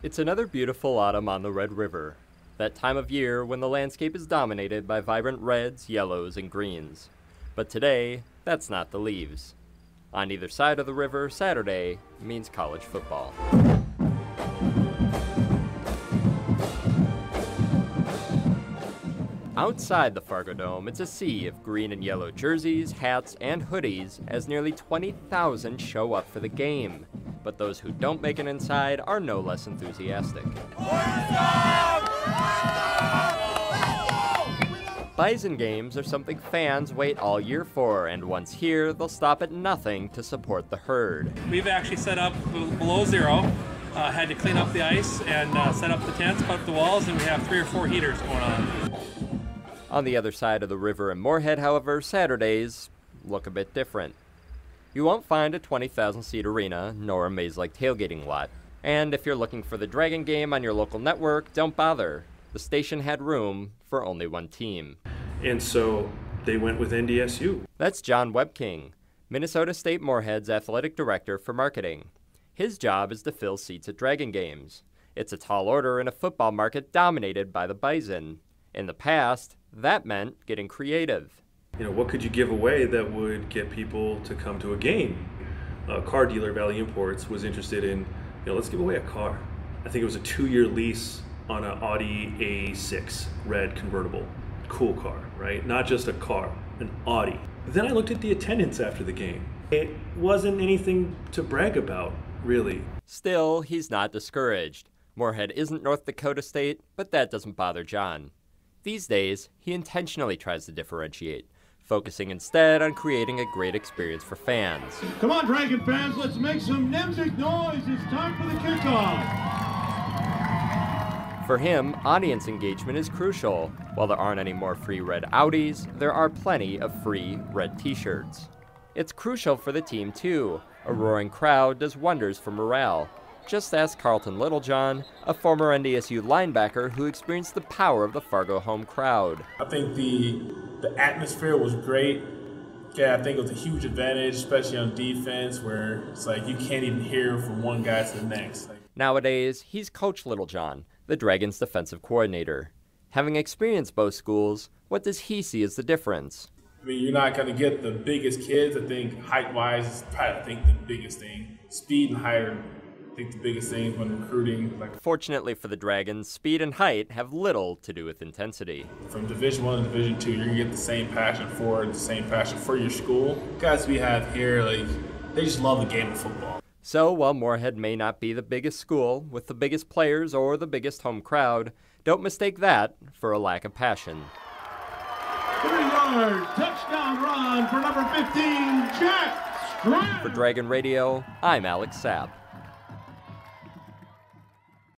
It's another beautiful autumn on the Red River, that time of year when the landscape is dominated by vibrant reds, yellows, and greens. But today, that's not the leaves. On either side of the river, Saturday means college football. Outside the Fargo Dome, it's a sea of green and yellow jerseys, hats, and hoodies as nearly 20,000 show up for the game. But those who don't make it inside are no less enthusiastic. Bison games are something fans wait all year for, and once here, they'll stop at nothing to support the herd. We've actually set up below zero, had to clean up the ice and set up the tents, put up the walls, and we have 3 or 4 heaters going on. On the other side of the river in Moorhead, however, Saturdays look a bit different. You won't find a 20,000-seat arena, nor a maze-like tailgating lot. And if you're looking for the Dragon game on your local network, don't bother. The station had room for only one team. And so they went with NDSU. That's John Webking, Minnesota State Moorhead's athletic director for marketing. His job is to fill seats at Dragon games. It's a tall order in a football market dominated by the Bison. In the past, that meant getting creative. You know, what could you give away that would get people to come to a game? A car dealer, Valley Imports, was interested in, let's give away a car. I think it was a 2-year lease on an Audi A6 red convertible. Cool car, right? Not just a car, an Audi. Then I looked at the attendance after the game. It wasn't anything to brag about, really. Still, he's not discouraged. Moorhead isn't North Dakota State, but that doesn't bother John. These days, he intentionally tries to differentiate, focusing instead on creating a great experience for fans. Come on, Dragon fans, let's make some Nemzik noise. It's time for the kickoff. For him, audience engagement is crucial. While there aren't any more free red Audis, there are plenty of free red t-shirts. It's crucial for the team too. A roaring crowd does wonders for morale. Just ask Carlton Littlejohn, a former NDSU linebacker who experienced the power of the Fargo home crowd. I think the atmosphere was great. Yeah, I think it was a huge advantage, especially on defense, where it's like you can't even hear from one guy to the next. Nowadays, he's Coach Littlejohn, the Dragons' defensive coordinator. Having experienced both schools, what does he see as the difference? I mean, you're not going to get the biggest kids. I think height-wise is probably, the biggest thing. Speed and height are, I think, the biggest thing when recruiting. Fortunately for the Dragons, speed and height have little to do with intensity. From Division I to Division II, you're going to get the same passion for it, the same passion for your school. The guys we have here, they just love the game of football. So while Moorhead may not be the biggest school, with the biggest players or the biggest home crowd, don't mistake that for a lack of passion. 3-yard touchdown run for number 15, Jack Strand. For Dragon Radio, I'm Alex Sapp.